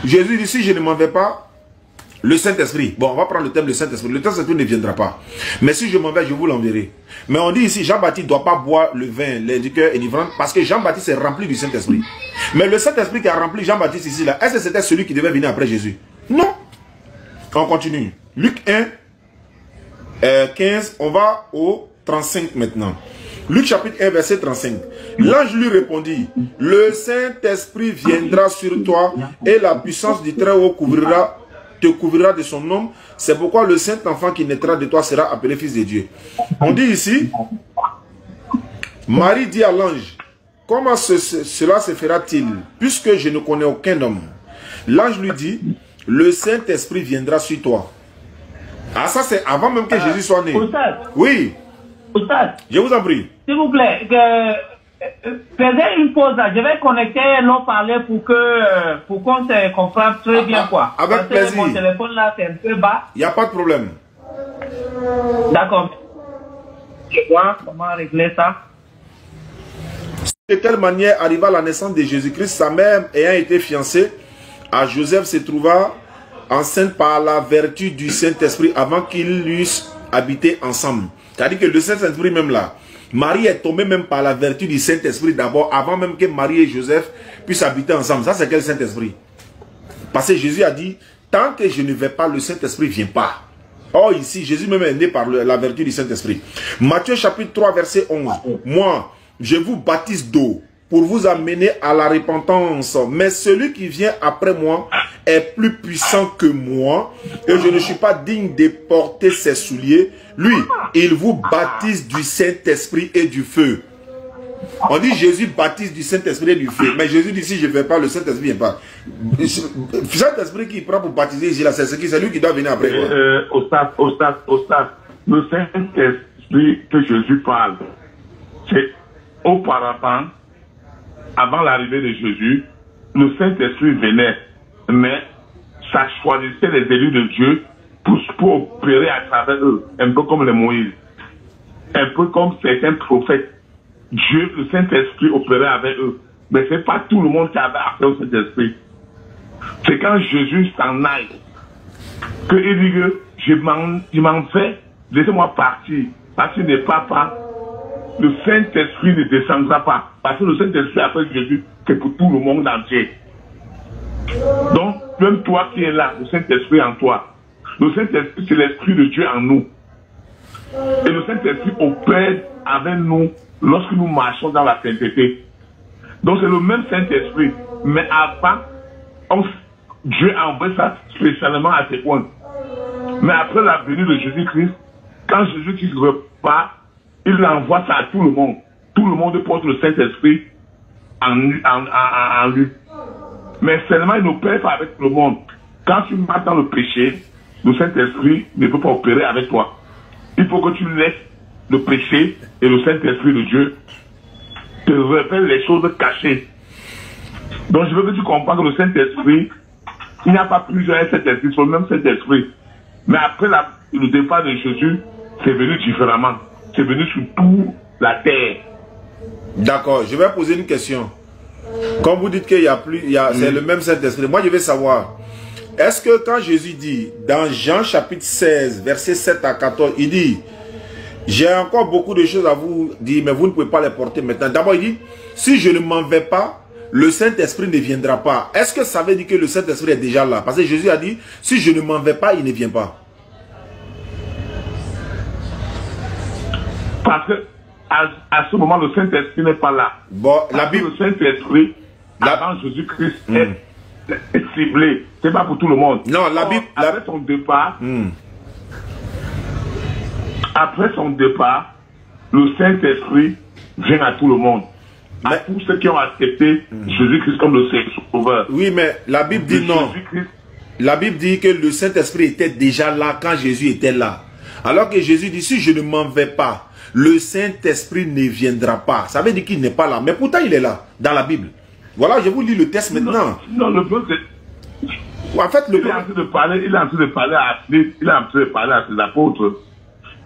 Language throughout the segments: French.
Jésus dit, si je ne m'en vais pas, le Saint-Esprit, bon, on va prendre le thème du Saint-Esprit. Le Saint-Esprit ne viendra pas. Mais si je m'en vais, je vous l'enverrai. Mais on dit ici, Jean-Baptiste ne doit pas boire le vin, les liqueurs et l'ivraie, parce que Jean-Baptiste est rempli du Saint-Esprit. Mais le Saint-Esprit qui a rempli Jean-Baptiste ici, là, est-ce que c'était celui qui devait venir après Jésus? Non. On continue. Luc 1, 15, on va au 35 maintenant. Luc chapitre 1, verset 35. L'ange lui répondit, le Saint-Esprit viendra sur toi et la puissance du Très-Haut te couvrira de son nom. C'est pourquoi le Saint-Enfant qui naîtra de toi sera appelé Fils de Dieu. On dit ici, Marie dit à l'ange, comment cela se fera-t-il, puisque je ne connais aucun homme? L'ange lui dit, le Saint-Esprit viendra sur toi. Ah, ça c'est avant même que Jésus soit né. Oui. Je vous en prie. S'il vous plaît, faisez une pause là. Je vais connecter l'eau-parleur pour qu'on se comprenne très bien quoi. Avec plaisir. Mon téléphone là c'est un peu bas. Il n'y a pas de problème. D'accord. Je vois comment régler ça. De quelle manière arriva la naissance de Jésus-Christ? Sa mère ayant été fiancée à Joseph se trouva enceinte par la vertu du Saint-Esprit avant qu'ils eussent habité ensemble. C'est-à-dire que le Saint-Esprit même là, Marie est tombée même par la vertu du Saint-Esprit d'abord, avant même que Marie et Joseph puissent habiter ensemble. Ça c'est quel Saint-Esprit? Parce que Jésus a dit, tant que je ne vais pas, le Saint-Esprit ne vient pas. Or ici, Jésus même est né par la vertu du Saint-Esprit. Matthieu chapitre 3 verset 11. Moi, je vous baptise d'eau pour vous amener à la repentance. Mais celui qui vient après moi est plus puissant que moi et je ne suis pas digne de porter ses souliers. Lui, il vous baptise du Saint-Esprit et du feu. On dit Jésus baptise du Saint-Esprit et du feu. Mais Jésus dit si je ne vais pas, le Saint-Esprit ne vient pas. Le Saint-Esprit qui prend pour baptiser ici, c'est lui qui doit venir après. Le Saint-Esprit que Jésus parle, c'est auparavant, avant l'arrivée de Jésus, le Saint-Esprit venait, mais ça choisissait les élus de Dieu pour opérer à travers eux, un peu comme les Moïse, un peu comme certains prophètes. Dieu, le Saint-Esprit opérait avec eux, mais ce n'est pas tout le monde qui avait accès au Saint-Esprit. C'est quand Jésus s'en aille qu'il dit que je m'en vais, laissez-moi partir, parce qu'il n'est pas le Saint-Esprit ne descendra pas. Parce que le Saint-Esprit après Jésus, c'est pour tout le monde entier. Donc, même toi qui es là, le Saint-Esprit en toi. Le Saint-Esprit, c'est l'Esprit de Dieu en nous. Et le Saint-Esprit opère avec nous lorsque nous marchons dans la sainteté. Donc, c'est le même Saint-Esprit. Mais avant, Dieu a envoyé ça spécialement à ses points. Mais après la venue de Jésus-Christ, quand Jésus-Christ repart, il envoie ça à tout le monde. Tout le monde porte le Saint-Esprit en lui. Mais seulement il n'opère pas avec tout le monde. Quand tu marches dans le péché, le Saint-Esprit ne peut pas opérer avec toi. Il faut que tu laisses le péché et le Saint-Esprit de Dieu te révèle les choses cachées. Donc je veux que tu comprennes que le Saint-Esprit, il n'y a pas plusieurs Saint-Esprit, c'est le même Saint-Esprit. Mais après le départ de Jésus, c'est venu différemment. C'est venu sur toute la terre. D'accord, je vais poser une question. Comme vous dites qu'il y a plus, c'est le même Saint-Esprit. Moi, je vais savoir, est-ce que quand Jésus dit, dans Jean chapitre 16, verset 7 à 14, il dit, j'ai encore beaucoup de choses à vous dire, mais vous ne pouvez pas les porter maintenant. D'abord, il dit, si je ne m'en vais pas, le Saint-Esprit ne viendra pas. Est-ce que ça veut dire que le Saint-Esprit est déjà là? Parce que Jésus a dit, si je ne m'en vais pas, il ne vient pas. Parce que à ce moment, le Saint-Esprit n'est pas là. Bon, la Bible, le Saint-Esprit, avant Jésus-Christ, est ciblé. C'est pas pour tout le monde. Non, la Bible. Après son départ, le Saint-Esprit vient à tout le monde. À tous ceux qui ont accepté Jésus-Christ comme le Sauveur. Oui, mais la Bible dit non. La Bible dit que le Saint-Esprit était déjà là quand Jésus était là. Alors que Jésus dit, si je ne m'en vais pas, le Saint-Esprit ne viendra pas. Ça veut dire qu'il n'est pas là. Mais pourtant, il est là, dans la Bible. Voilà, je vous lis le texte maintenant. Non, le problème, c'est... En fait, il est en train de parler à ses apôtres.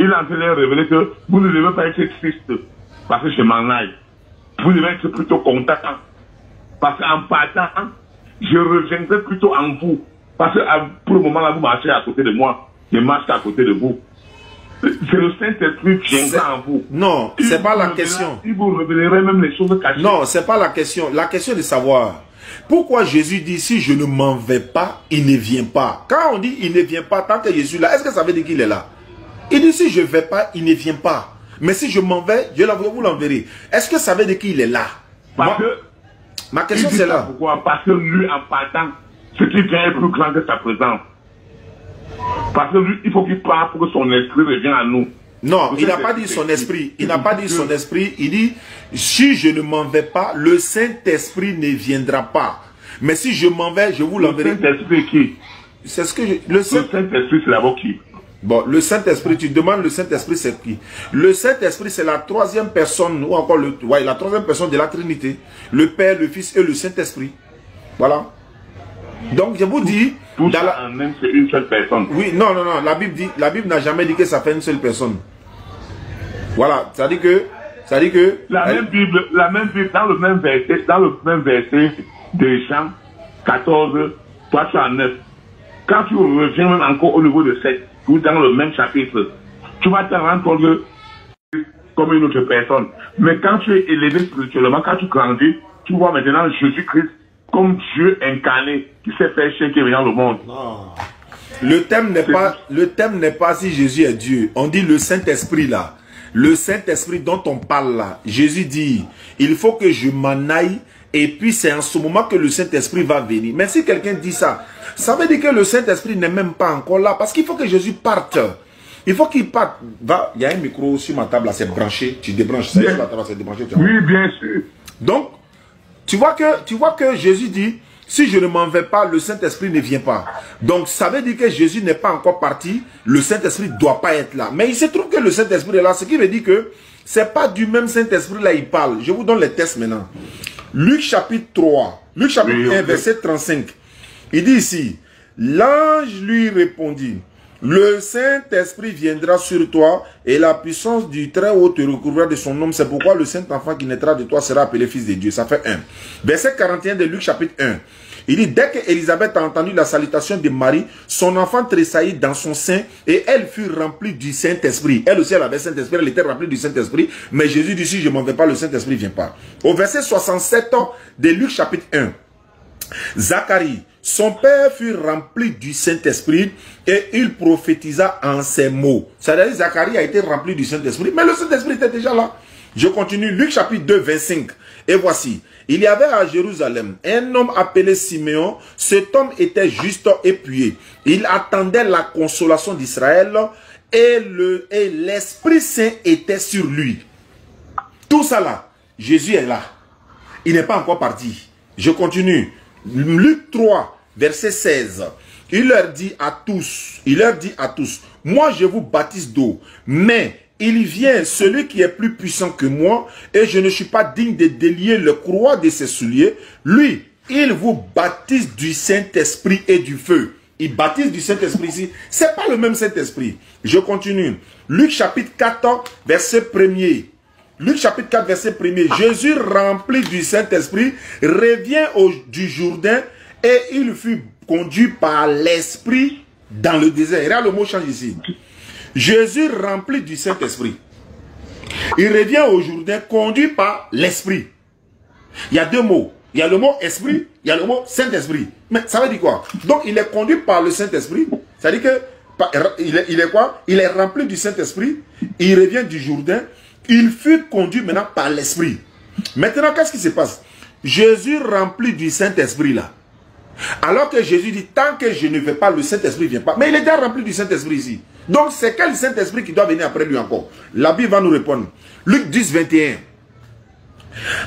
Il est en train de leur révéler que vous ne devez pas être triste parce que je m'en aille. Vous devez être plutôt content. Parce qu'en partant, je reviendrai plutôt en vous. Parce que pour le moment, là, vous marchez à côté de moi. Je marche à côté de vous. C'est le Saint-Esprit qui viendra en vous. Non, c'est pas la question. Il vous révélerait même les choses cachées. Non, c'est pas la question. La question est de savoir pourquoi Jésus dit si je ne m'en vais pas, il ne vient pas. Quand on dit il ne vient pas tant que Jésus est là, est-ce que ça veut dire qu'il est là? Il dit si je ne vais pas, il ne vient pas. Mais si je m'en vais, je vous l'enverrai. Est-ce que ça veut dire qu'il est là? Parce que ma question c'est là. Pourquoi? Parce que lui, en partant, ce qui vient est plus grand que sa présence. Parce que lui, il faut qu'il parte pour que son esprit revienne à nous. Non, il n'a pas dit son esprit. Il n'a pas dit son esprit. Il dit, si je ne m'en vais pas, le Saint-Esprit ne viendra pas. Mais si je m'en vais, je vous l'enverrai. Le Saint-Esprit qui? C'est ce que je... Le Saint-Esprit, c'est d'abord qui? Bon, le Saint-Esprit, tu demandes le Saint-Esprit, c'est qui? Le Saint-Esprit, c'est la troisième personne, ou encore la troisième personne de la Trinité. Le Père, le Fils et le Saint-Esprit. Voilà. Donc, je vous dis... Tout ça en même, c'est une seule personne. Oui, non, la Bible n'a jamais dit que ça fait une seule personne. Voilà, ça dit que... La même Bible, dans le même verset de Jean 14, 3 à 9. Quand tu reviens même encore au niveau de 7, ou dans le même chapitre, tu vas te rendre compte comme une autre personne. Mais quand tu es élevé spirituellement, quand tu grandis, tu vois maintenant Jésus-Christ comme Dieu incarné qui s'est fait chien qui est venu dans le monde. Non. Le thème n'est pas si Jésus est Dieu. On dit le Saint-Esprit là. Le Saint-Esprit dont on parle là. Jésus dit, il faut que je m'en aille et puis c'est en ce moment que le Saint-Esprit va venir. Mais si quelqu'un dit ça, ça veut dire que le Saint-Esprit n'est même pas encore là parce qu'il faut que Jésus parte. Il faut qu'il parte. Il y a un micro sur ma table là, c'est branché. Tu débranches ça, la table c'est débranché. Oui, bien sûr. Donc, tu vois que Jésus dit, si je ne m'en vais pas, le Saint-Esprit ne vient pas. Donc, ça veut dire que Jésus n'est pas encore parti, le Saint-Esprit ne doit pas être là. Mais il se trouve que le Saint-Esprit est là, ce qui veut dire que ce n'est pas du même Saint-Esprit là, il parle. Je vous donne les textes maintenant. Luc chapitre 3, Luc chapitre 1, verset 35. Il dit ici, l'ange lui répondit, le Saint-Esprit viendra sur toi et la puissance du Très-Haut te recouvrira de son nom. C'est pourquoi le Saint-Enfant qui naîtra de toi sera appelé Fils de Dieu. Ça fait 1. Verset 41 de Luc chapitre 1. Il dit, dès qu'Élisabeth a entendu la salutation de Marie, son enfant tressaillit dans son sein et elle fut remplie du Saint-Esprit. Elle aussi, elle avait le Saint-Esprit, elle était remplie du Saint-Esprit. Mais Jésus dit, si je ne m'en vais pas, le Saint-Esprit ne vient pas. Au verset 67 de Luc chapitre 1. Zacharie, son père fut rempli du Saint-Esprit et il prophétisa en ces mots. C'est-à-dire Zacharie a été rempli du Saint-Esprit, mais le Saint-Esprit était déjà là. Je continue, Luc chapitre 2, 25. Et voici, il y avait à Jérusalem un homme appelé Siméon. Cet homme était juste et pieux. Il attendait la consolation d'Israël et l'Esprit Saint était sur lui. Tout ça là, Jésus est là. Il n'est pas encore parti. Je continue. Luc 3, verset 16. Il leur dit à tous, moi je vous baptise d'eau, mais il vient celui qui est plus puissant que moi, et je ne suis pas digne de délier le croix de ses souliers. Lui, il vous baptise du Saint-Esprit et du feu. Il baptise du Saint-Esprit ici. C'est pas le même Saint-Esprit. Je continue. Luc chapitre 4, verset 1er. Luc chapitre 4, verset 1er. Jésus, rempli du Saint-Esprit, revient du Jourdain et il fut conduit par l'Esprit dans le désert. Regarde, le mot change ici. Jésus, rempli du Saint-Esprit, il revient au Jourdain conduit par l'Esprit. Il y a deux mots. Il y a le mot Esprit, il y a le mot Saint-Esprit. Mais ça veut dire quoi? Donc, il est conduit par le Saint-Esprit. Ça veut dire que il est quoi? Il est rempli du Saint-Esprit. Il revient du Jourdain. Il fut conduit maintenant par l'Esprit. Maintenant, qu'est-ce qui se passe? Jésus rempli du Saint-Esprit là. Alors que Jésus dit, tant que je ne vais pas, le Saint-Esprit ne vient pas. Mais il est déjà rempli du Saint-Esprit ici. Donc, c'est quel Saint-Esprit qui doit venir après lui encore? La Bible va nous répondre. Luc 10, 21.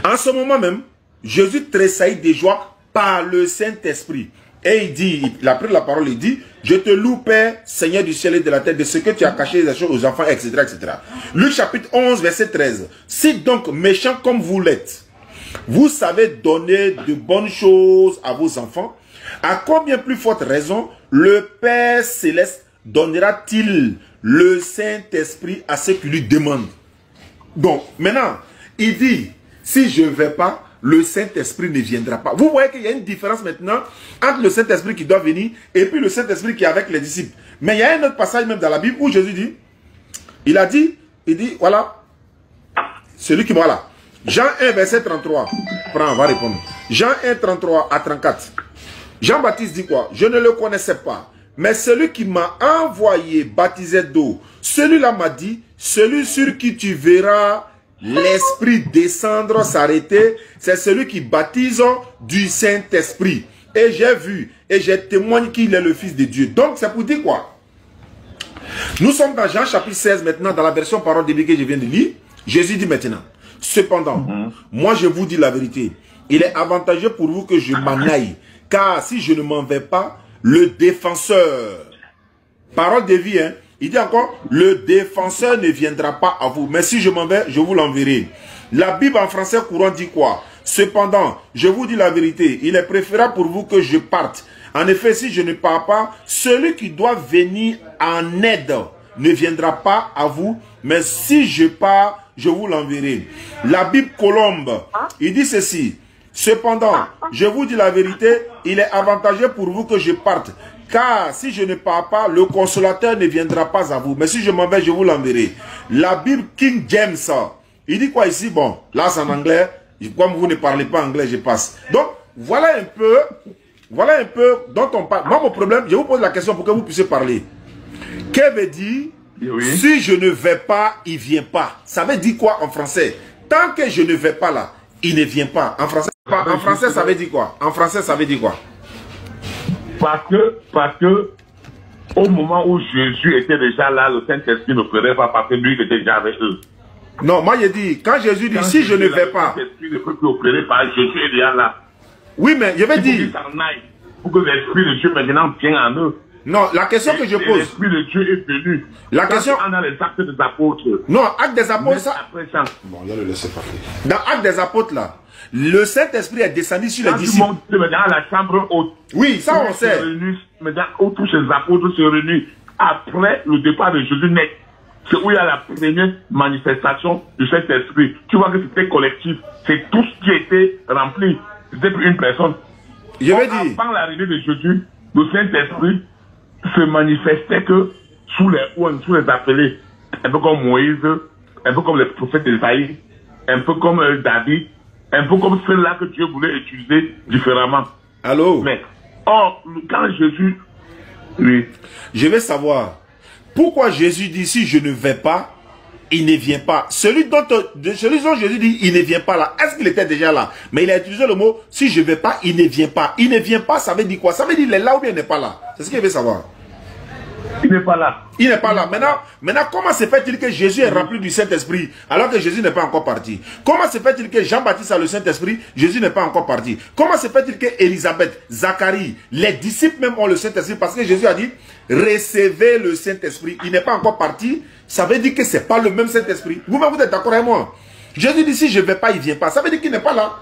En ce moment même, Jésus tressaillit de joie par le Saint-Esprit. Et il dit, il a pris la parole, il dit, je te loue, Père, Seigneur du ciel et de la terre, de ce que tu as caché les choses aux enfants, etc., etc. Luc chapitre 11, verset 13. Si donc, méchants comme vous l'êtes, vous savez donner de bonnes choses à vos enfants, à combien plus forte raison le Père Céleste donnera-t-il le Saint-Esprit à ceux qui lui demandent? Donc, maintenant, il dit, si je ne vais pas, le Saint-Esprit ne viendra pas. Vous voyez qu'il y a une différence maintenant entre le Saint-Esprit qui doit venir et puis le Saint-Esprit qui est avec les disciples. Mais il y a un autre passage même dans la Bible où Jésus dit, il dit, voilà, celui qui voilà. Jean 1, verset 33. Prends, on va répondre. Jean 1, 33 à 34. Jean-Baptiste dit quoi? Je ne le connaissais pas. Mais celui qui m'a envoyé baptisait d'eau. Celui-là m'a dit, celui sur qui tu verras l'Esprit descendre, s'arrêter, c'est celui qui baptise du Saint-Esprit. Et j'ai vu, et j'ai témoigné qu'il est le Fils de Dieu. Donc, c'est pour dire quoi? Nous sommes dans Jean chapitre 16 maintenant, dans la version parole de Bible que je viens de lire. Jésus dit maintenant, cependant, moi je vous dis la vérité, il est avantageux pour vous que je m'en aille, car si je ne m'en vais pas, le défenseur, parole de vie, hein, il dit encore, le défenseur ne viendra pas à vous, mais si je m'en vais, je vous l'enverrai. La Bible en français courant dit quoi? Cependant, je vous dis la vérité, il est préférable pour vous que je parte. En effet, si je ne pars pas, celui qui doit venir en aide ne viendra pas à vous, mais si je pars, je vous l'enverrai. La Bible Colombe, il dit ceci. Cependant, je vous dis la vérité, il est avantageux pour vous que je parte. Car si je ne pars pas, le consolateur ne viendra pas à vous. Mais si je m'en vais, je vous l'enverrai. La Bible King James, il dit quoi ici? Bon, là c'est en anglais. Comme vous ne parlez pas anglais, je passe. Donc, voilà un peu dont on parle. Moi, mon problème, je vous pose la question pour que vous puissiez parler. Qu'est-ce que veut dire? Oui. Si je ne vais pas, il ne vient pas. Ça veut dire quoi en français? Tant que je ne vais pas là, il ne vient pas. En français, ça veut dire quoi? En français, ça veut dire quoi? Parce que au moment où Jésus était déjà là, le Saint-Esprit ne ferait pas parce que lui il était déjà avec eux. Non, moi je dis, quand Jésus dit, si je ne vais pas, le Saint-Esprit ne peut plus opérer par Jésus est déjà là. Oui, mais je vais dire, pour que l'Esprit de Dieu maintenant vienne en eux. Non, la question que je pose. L'Esprit de Dieu est venu. La question. Dans les actes des apôtres. Non, actes des apôtres, ça. Après ça. Bon, il y a le laisser parler. Dans actes des apôtres, là, le Saint-Esprit est descendu sur les disciples. Dans la chambre haute. Oui, ça on sait. Maintenant, où tous ces apôtres se réunissent après le départ de Jésus net. C'est où il y a la première manifestation du Saint-Esprit. Tu vois que c'était collectif. C'est tout ce qui était rempli. C'était plus une personne. Je vais dire. Avant l'arrivée de Jésus, le Saint-Esprit se manifestait que sous les appelés, un peu comme Moïse, un peu comme les prophètes d'Ésaïe, un peu comme David, un peu comme ceux-là que Dieu voulait utiliser différemment. Allô? Mais, or, quand Jésus, oui. Je vais savoir, pourquoi Jésus dit, si je ne vais pas, il ne vient pas. Celui dont Jésus dit, il ne vient pas là. Est-ce qu'il était déjà là? Mais il a utilisé le mot, si je ne vais pas, il ne vient pas. Il ne vient pas, ça veut dire quoi? Ça veut dire, il est là ou bien il n'est pas là? C'est ce qu'il veut savoir. Il n'est pas là. Il n'est pas là. Maintenant, comment se fait-il que Jésus est rempli du Saint-Esprit alors que Jésus n'est pas encore parti? Comment se fait-il que Jean-Baptiste a le Saint-Esprit, Jésus n'est pas encore parti? Comment se fait-il que Élisabeth, Zacharie, les disciples même ont le Saint-Esprit? Parce que Jésus a dit, recevez le Saint-Esprit. Il n'est pas encore parti. Ça veut dire que ce n'est pas le même Saint-Esprit. Vous-même, vous êtes d'accord avec moi? Jésus dit, si je ne vais pas, il ne vient pas. Ça veut dire qu'il n'est pas là.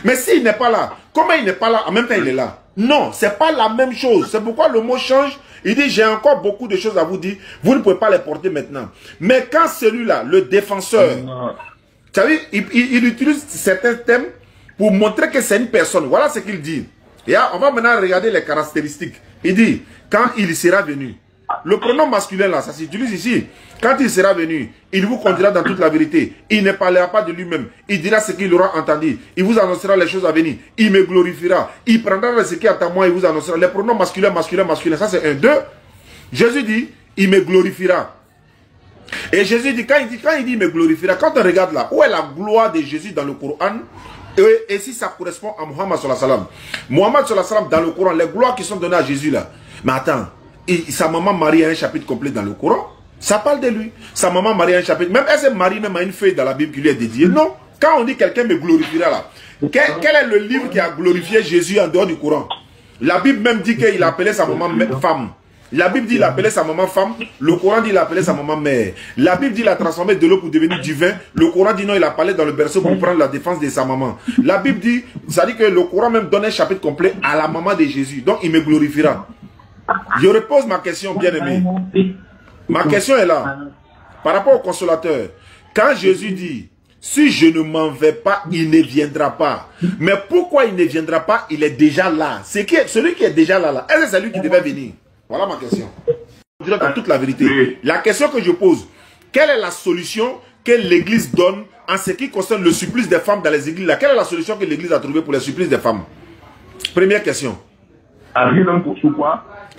Mais s'il n'est pas là, comment il n'est pas là? En même temps, il est là. Non, ce n'est pas la même chose. C'est pourquoi le mot change. Il dit, j'ai encore beaucoup de choses à vous dire. Vous ne pouvez pas les porter maintenant. Mais quand celui-là, le défenseur, vous savez, il utilise certains thèmes pour montrer que c'est une personne. Voilà ce qu'il dit. Et là, on va maintenant regarder les caractéristiques. Il dit, quand il sera venu. Le pronom masculin là, ça s'utilise ici. Quand il sera venu, il vous conduira dans toute la vérité. Il ne parlera pas de lui-même. Il dira ce qu'il aura entendu. Il vous annoncera les choses à venir. Il me glorifiera. Il prendra ce qui est à moi et vous annoncera. Les pronoms masculins, masculins, masculins. Ça c'est un, deux. Jésus dit, il me glorifiera. Et Jésus dit, quand il dit, il me glorifiera, quand on regarde là, où est la gloire de Jésus dans le Coran? Et si ça correspond à Muhammad sallallahu alayhi wa sallam. Muhammad sallallahu alayhi wa sallam dans le Coran, les gloires qui sont données à Jésus là. Mais attends. Sa maman Marie a un chapitre complet dans le Coran. Ça parle de lui. Sa maman Marie a un chapitre. Même elle se marie même à une feuille dans la Bible qui lui est dédiée. Non. Quand on dit quelqu'un me glorifiera là. Quel est le livre qui a glorifié Jésus en dehors du Coran? La Bible même dit qu'il appelait sa maman femme. La Bible dit qu'il appelait sa maman femme. Le Coran dit qu'il appelait sa maman mère. La Bible dit qu'il a transformé de l'eau pour devenir du vin. Le Coran dit non, il a parlé dans le berceau pour prendre la défense de sa maman. La Bible dit, ça dit que le Coran même donne un chapitre complet à la maman de Jésus. Donc il me glorifiera. Je repose ma question, bien-aimé. Ma question est là. Par rapport au consolateur, quand Jésus dit, si je ne m'en vais pas, il ne viendra pas. Mais pourquoi il ne viendra pas? Il est déjà là. Celui qui est déjà là, est-ce que c'est lui qui devait venir? Voilà ma question. Je dirais dans toute la vérité. La question que je pose, quelle est la solution que l'Église donne en ce qui concerne le supplice des femmes dans les églises là? Quelle est la solution que l'Église a trouvée pour le supplice des femmes? Première question.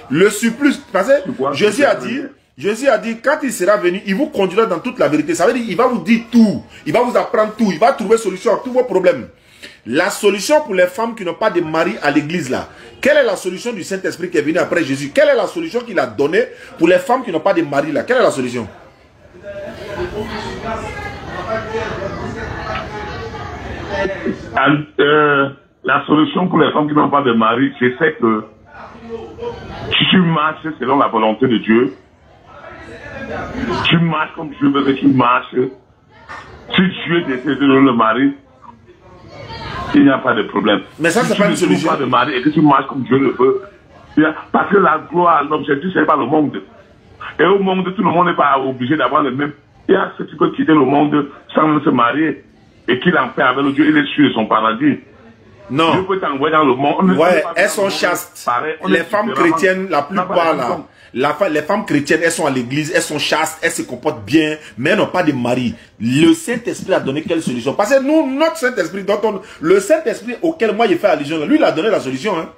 Le supplice, parce que Jésus a dit, quand il sera venu, il vous conduira dans toute la vérité. Ça veut dire, il va vous dire tout, il va vous apprendre tout, il va trouver solution à tous vos problèmes. La solution pour les femmes qui n'ont pas de mari à l'église là, quelle est la solution du Saint-Esprit qui est venu après Jésus? Quelle est la solution qu'il a donnée pour les femmes qui n'ont pas de mari là? Quelle est la solution? La solution pour les femmes qui n'ont pas de mari, c'est que si tu marches selon la volonté de Dieu, tu marches comme Dieu veut que tu marches. Si Dieu décide de donner le mari, il n'y a pas de problème. Mais ça, c'est pas une solution. Si tu n'as pas de mari et que tu marches comme Dieu le veut, parce que la gloire, l'objectif, c'est pas le monde. Et au monde, tout le monde n'est pas obligé d'avoir le même. Il y a ceux qui peuvent quitter le monde sans se marier et qu'il en fait avec le Dieu, il est sûr de son paradis. Non. Dieu peut t'envoyer dans le monde. Ouais, elles sont chastes. Les femmes chrétiennes, la plupart là, les femmes chrétiennes, elles sont à l'église, elles sont chastes, elles se comportent bien, mais elles n'ont pas de mari. Le Saint-Esprit a donné quelle solution? Parce que nous, notre Saint-Esprit, le Saint-Esprit auquel moi j'ai fait allusion, lui il a donné la solution. Hein.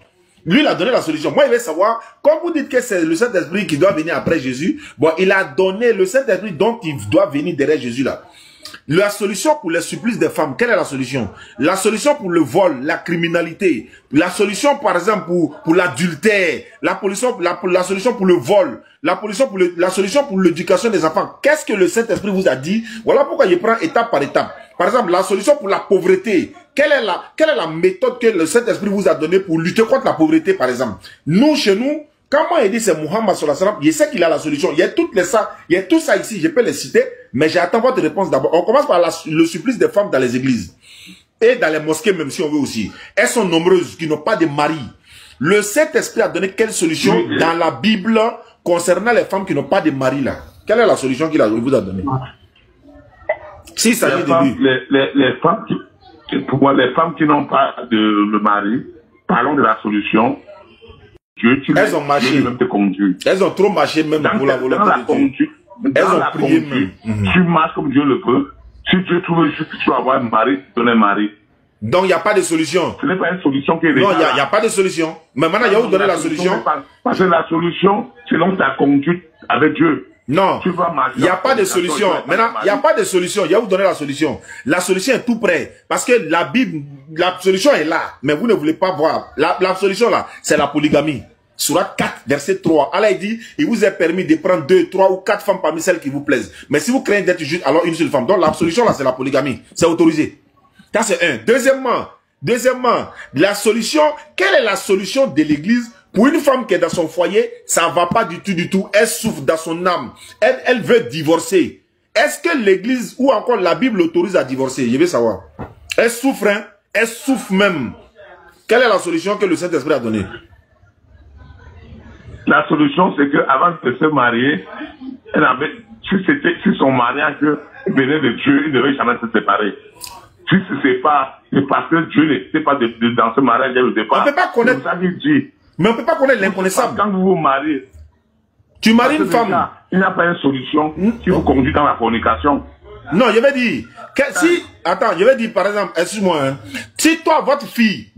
Lui il a donné la solution. Moi il veut savoir, comme vous dites que c'est le Saint-Esprit qui doit venir après Jésus, bon, il a donné le Saint-Esprit dont il doit venir derrière Jésus là. La solution pour les supplices des femmes, quelle est la solution? La solution pour le vol, la criminalité, la solution par exemple pour l'adultère, la solution pour le vol, la solution pour l'éducation des enfants. Qu'est-ce que le Saint-Esprit vous a dit? Voilà pourquoi je prends étape par étape. Par exemple, la solution pour la pauvreté. Quelle est la méthode que le Saint-Esprit vous a donnée pour lutter contre la pauvreté par exemple? Nous, chez nous, quand moi il dit c'est Muhammad sallallahu alayhi wa sallam, je sais qu'il a la solution. Il y a il y a tout ça ici, je peux les citer, mais j'attends votre réponse d'abord. On commence par le supplice des femmes dans les églises. Et dans les mosquées même si on veut aussi. Elles sont nombreuses qui n'ont pas de mari. Le Saint-Esprit a donné quelle solution dans la Bible concernant les femmes qui n'ont pas de mari là? Quelle est la solution qu'il vous a donnée? S'il s'agit de lui. Les femmes qui n'ont pas de mari, parlons de la solution. Elles ont marché. Elles ont trop marché même pour la volonté de Dieu. Elles ont prié même. Tu marches comme Dieu le veut. Si Dieu trouve juste que tu vas avoir un mari, donne un mari. Donc il n'y a pas de solution. Ce n'est pas une solution qui est non, il n'y a pas de solution. Mais maintenant, il y a où donner la solution? Parce que la solution, selon ta conduite avec Dieu. Non, il n'y a pas de solution. Maintenant, il n'y a pas de solution. Il y a où donner la solution. La solution est tout près. Parce que la Bible, la solution est là. Mais vous ne voulez pas voir. La solution là, c'est la polygamie. Surat 4, verset 3. Allah dit, il vous est permis de prendre 2, 3 ou 4 femmes parmi celles qui vous plaisent. Mais si vous craignez d'être juste, alors une seule femme. Donc la solution là, c'est la polygamie. C'est autorisé. Ça c'est un. Deuxièmement, la solution, quelle est la solution de l'église pour une femme qui est dans son foyer, ça va pas du tout. Elle souffre dans son âme. Elle veut divorcer. Est-ce que l'église ou encore la Bible autorise à divorcer? Je veux savoir. Elle souffre, hein? Elle souffre même. Quelle est la solution que le Saint-Esprit a donnée? La solution, c'est qu'avant de se marier, elle avait, si son mariage venait de Dieu, il ne devait jamais se séparer. Si ce n'est pas, c'est parce que Dieu n'était pas dans ce mariage dès le départ. On ne peut pas connaître. Ça qu'il dit. Mais on ne peut pas connaître l'inconnaissable. Quand vous vous mariez, tu maries une femme. Il n'y a pas une solution qui vous conduit dans la fornication. Non, je vais dire, attends, je vais dire par exemple, excuse-moi, hein, si toi, votre fille,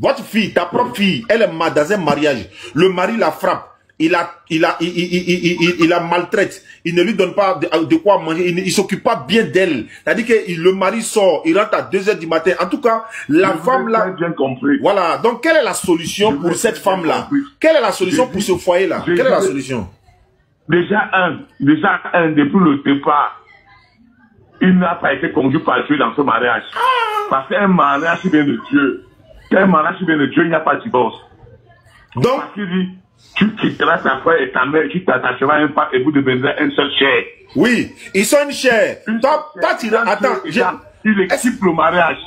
ta propre fille, elle est dans un mariage, le mari la frappe, il la maltraite, il ne lui donne pas de quoi manger, il s'occupe pas bien d'elle. C'est-à-dire que le mari sort, il rentre à 2 h du matin. En tout cas, la femme là, bien compris. Voilà. Donc, quelle est la solution pour cette femme là? Quelle est la solution pour ce foyer là? Quelle est la solution? Déjà depuis le départ, il n'a pas été conduit par Dieu dans ce mariage. Parce qu'un mariage qui vient de Dieu, il n'y a pas de divorce. Donc, parce qu'il dit, tu quitteras ta frère et ta mère, tu t'attacheras à un pas et vous deviendrez un seul chair. Oui, ils sont une chair. Toi, attends, il équipe le mariage.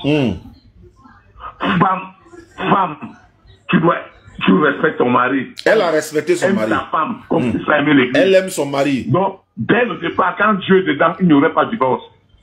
Femme, tu respectes ton mari. Elle a respecté son mari. Ta femme, comme tu as aimé l'église. Elle aime son mari. Donc, dès le départ, quand Dieu est dedans, il n'y aurait pas de divorce.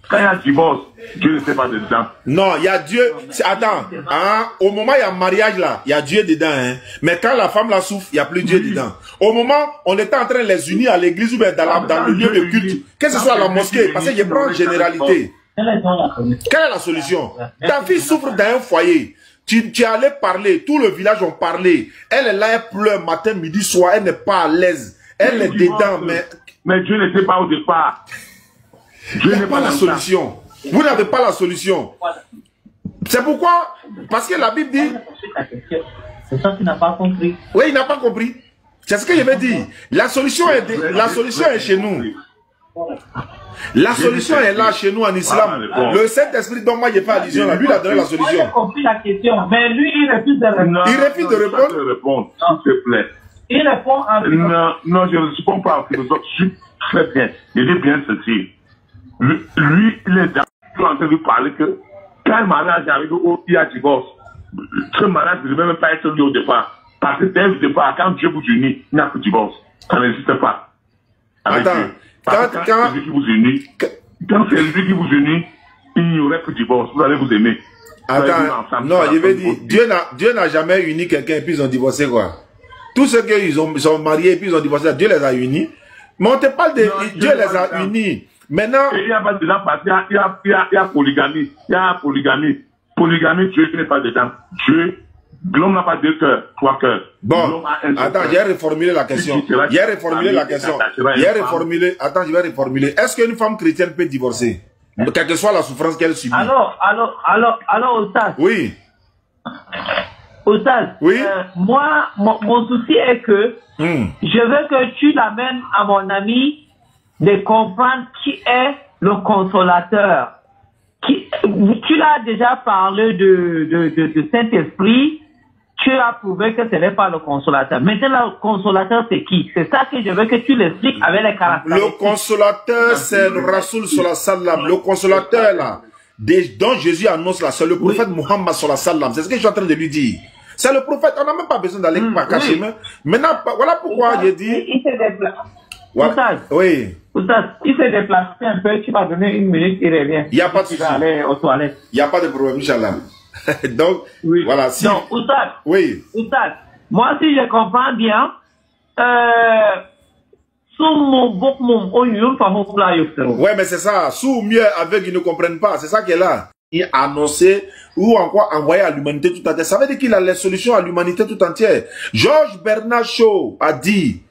Quand il y a divorce, Dieu ne fait pas dedans. Non, il y a Dieu. Attends, hein, au moment où il y a mariage là, il y a Dieu dedans. Hein. Mais quand la femme la souffre, il n'y a plus Dieu dedans. Au moment où on était en train de les unir à l'église ou bien dans le lieu de culte, que ce soit à la mosquée, parce que je prends en généralité. Quelle est la solution? Ta fille souffre dans un foyer. Tu es allé parler, tout le village ont parlé. Elle est là, elle pleure matin, midi, soir, elle n'est pas à l'aise. Elle est dedans, mais Dieu n'était pas au départ. Dieu n'est pas la solution. Vous n'avez pas la solution. C'est pourquoi, parce que la Bible dit... C'est ça qu'il n'a pas compris. Oui, il n'a pas compris. C'est ce que je veux dire. La solution est chez nous. La solution est là chez nous en islam. Le Saint-Esprit dont moi j'ai fait allusion là, lui il a donné la solution. Moi j'ai compris la question, mais lui il refuse de répondre. Il refuse de répondre. S'il te plaît. Il répond en philosophe. Non, je ne réponds pas en philosophe. Je suis très bien. Il dit bien ceci. Lui, il est en train de parler que quand un mariage arrive où il y a divorce, ce mariage ne devait même pas être lié au départ. Parce que dès le départ, quand Dieu vous unit, il n'y a plus de divorce. Ça n'existe pas. Attends. Quand c'est lui qui vous unit, il n'y aurait plus de divorce. Vous allez vous aimer. Attends, non, je veux dire, Dieu n'a jamais uni quelqu'un et puis ils ont divorcé quoi. Tous ceux qui sont mariés et puis ils ont divorcé, Dieu les a unis. Mais on te parle de Dieu les a unis. Maintenant. Il y a pas dedans parce qu'il y a polygamie. Il y a polygamie. Polygamie, Dieu n'est pas dedans. L'homme n'a pas deux cœurs, trois cœurs. Bon, attends, j'ai reformulé la question. Attends, je vais reformuler. Est-ce qu'une femme chrétienne peut divorcer? Quelle que soit la souffrance qu'elle subit. Alors, Oustaz. Oui. Oustaz. Oui. Moi, mon souci est que je veux que tu l'amènes à mon ami de comprendre qui est le consolateur. Tu l'as déjà parlé de Saint-Esprit. Tu as prouvé que ce n'est pas le consolateur. Maintenant, le consolateur, c'est qui? C'est ça que je veux que tu l'expliques avec les caractéristiques. Le consolateur, c'est le Rasoul sallallahu alayhi wa sallam. Le consolateur, là, dont Jésus annonce là, c'est le prophète Muhammad sallallahu alayhi wa sallam. C'est ce que je suis en train de lui dire. C'est le prophète. On n'a même pas besoin d'aller par cacher. Maintenant, voilà pourquoi j'ai dit... Il se déplace. Oustaz, oui. Oustaz, il s'est déplacé un peu. Tu vas donner une minute, il revient. Il n'y a pas de souci. Il va aller aux toilettes. Il n'y a pas de problème, Inch'Allah. Donc, voilà. Si... Donc, Oustaz, oui. Oustaz, moi, si je comprends bien, ouais, mais c'est ça. Sous mieux avec, ils ne comprennent pas. C'est ça qui est là. Il a annoncé ou encore envoyé à l'humanité tout entière. Ça veut dire qu'il a les solutions à l'humanité tout entière. Georges Bernard Shaw a dit,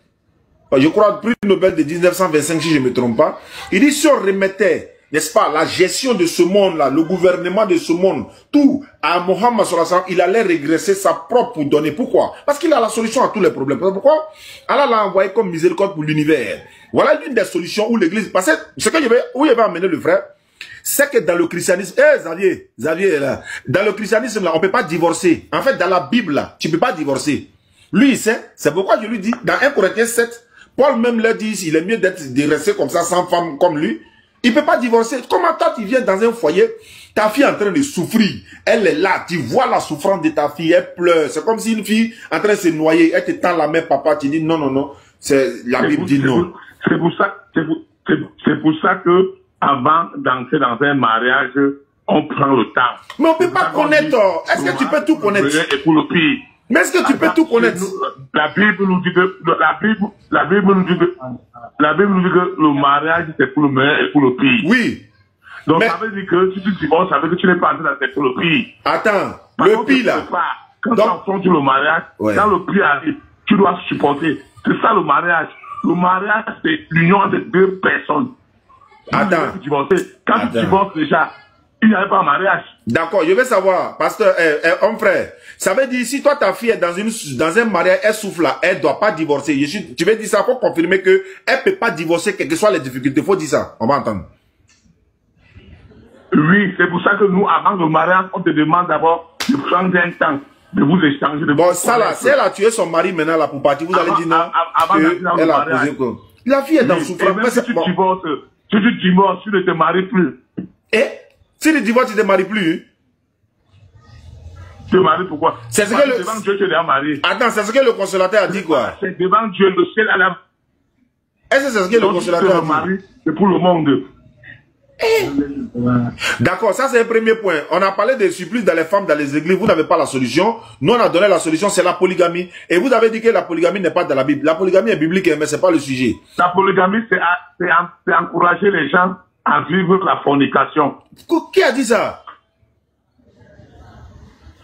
je crois, prix Nobel de 1925, si je ne me trompe pas, il dit si on remettait, n'est-ce pas, la gestion de ce monde-là, le gouvernement de ce monde, tout à Mohammed sallallahu alayhi wa sallam, il allait régresser sa propre donnée. Pourquoi? Parce qu'il a la solution à tous les problèmes. Pourquoi? Allah l'a envoyé comme miséricorde pour l'univers. Voilà l'une des solutions où l'église, parce que ce que où il va amener le frère, c'est que dans le christianisme, Xavier est là, dans le christianisme, là, on ne peut pas divorcer. En fait, dans la Bible, là, tu ne peux pas divorcer. Lui, il sait, c'est pourquoi je lui dis, dans 1 Corinthiens 7, Paul même leur dit, il est mieux de rester comme ça, sans femme comme lui. Il ne peut pas divorcer. Comment toi, tu viens dans un foyer, ta fille est en train de souffrir, elle est là, tu vois la souffrance de ta fille, elle pleure. C'est comme si une fille en train de se noyer, elle te tend la main, papa, tu dis non, la Bible dit non. C'est pour ça que, avant d'entrer dans un mariage, on prend le temps. Mais on ne peut pas connaître. Est-ce que tu peux tout connaître? Et pour le pire. Mais est-ce que tu peux tout connaître? La Bible nous dit que le mariage c'est pour le meilleur et pour le pire. Oui. Donc ça veut dire que si tu divorces, ça veut dire que tu n'es pas en train d'accepter le pire. Attends, le pire là. Quand tu affrontes le mariage, quand le pire arrive, tu dois supporter. C'est ça le mariage. Le mariage, c'est l'union entre deux personnes. Attends. Quand tu divorces déjà, il n'y avait pas de mariage. D'accord, je veux savoir, pasteur, homme frère, ça veut dire, si toi ta fille est dans un mariage, elle souffre là, elle ne doit pas divorcer. Tu veux dire ça pour confirmer qu'elle ne peut pas divorcer, quelles que soient les difficultés. Il faut dire ça, on va entendre. Oui, c'est pour ça que nous, avant le mariage, on te demande d'abord de prendre un temps, de vous échanger. Bon, ça là, si elle a tué son mari maintenant là pour partir, vous allez dire non, elle a posé quoi. La fille est dans souffrance. Si tu divorces, tu ne te maries plus. Et si le divorce, tu ne te maries plus. Tu te maries pourquoi? C'est ce que le... devant Dieu, tu es marié. Attends, c'est ce que le consolateur a dit quoi? C'est devant Dieu, le ciel à la... Est-ce que c'est ce que le consolateur a dit? C'est pour le monde. D'accord, ça c'est un premier point. On a parlé des supplices dans les femmes dans les églises. Vous n'avez pas la solution. Nous, on a donné la solution, c'est la polygamie. Et vous avez dit que la polygamie n'est pas dans la Bible. La polygamie est biblique, mais c'est pas le sujet. La polygamie, c'est encourager les gens à vivre la fornication. Qui a dit ça?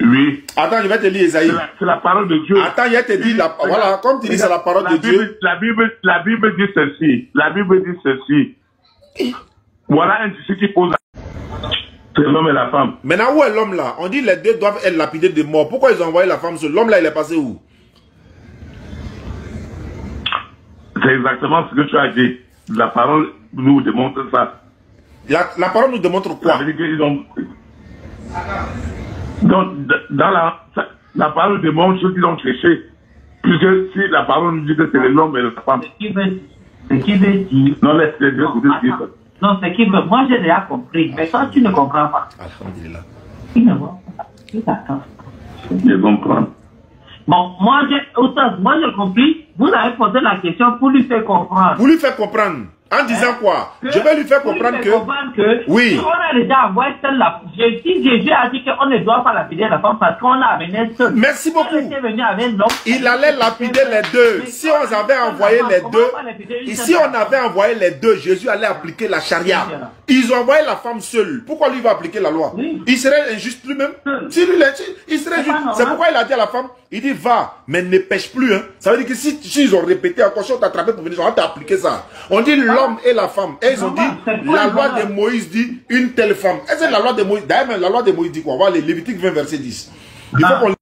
Oui. Attends, je vais te lire Esaïe. C'est la parole de Dieu. Attends, je te dis, voilà, comme tu dis, c'est la parole de Dieu. La Bible dit ceci. La Bible dit ceci. Voilà un disciple qui pose c'est l'homme et la femme. Maintenant, où est l'homme là? On dit les deux doivent être lapidés de mort. Pourquoi ils ont envoyé la femme seule? L'homme là, il est passé où? C'est exactement ce que tu as dit. La parole nous démontre ça. La parole nous démontre quoi? Donc, dans la parole démontre ceux qui ont péché. Puisque si la parole nous dit que c'est l'homme et la femme. Ce qui veut dire. Non, laisse-le dire ce que dire. Non, ce qui veut. Moi, j'ai déjà compris. Mais toi, tu ne comprends pas. Alhamdulillah. Tu ne vois pas. Tu t'attends. Je comprends. Bon, moi, j'ai compris. Vous avez posé la question pour lui faire comprendre. Pour lui faire comprendre. En disant quoi? Je vais lui faire comprendre que... Oui. Si on a déjà envoyé seul la... Si Jésus a dit qu'on ne doit pas lapider la femme parce qu'on l'a amené seul. Merci beaucoup. Il allait lapider les deux. Si on avait envoyé les deux... Si on avait envoyé les deux, Jésus allait appliquer la charia. Ils ont envoyé la femme seule. Pourquoi lui va appliquer la loi? Il serait injuste lui-même. Il serait injuste. C'est pourquoi il a dit à la femme, il dit va, mais ne pêche plus. Hein. Ça veut dire que si ils ont répété encore, si on t'a attrapé pour venir, on va t'appliquer ça. On dit l'homme et la femme. Et ils ont dit, la loi de Moïse dit une telle femme. Est-ce que la loi de Moïse, d'ailleurs, la loi de Moïse dit quoi? On va aller, Lévitique 20, verset 10. Il faut qu'on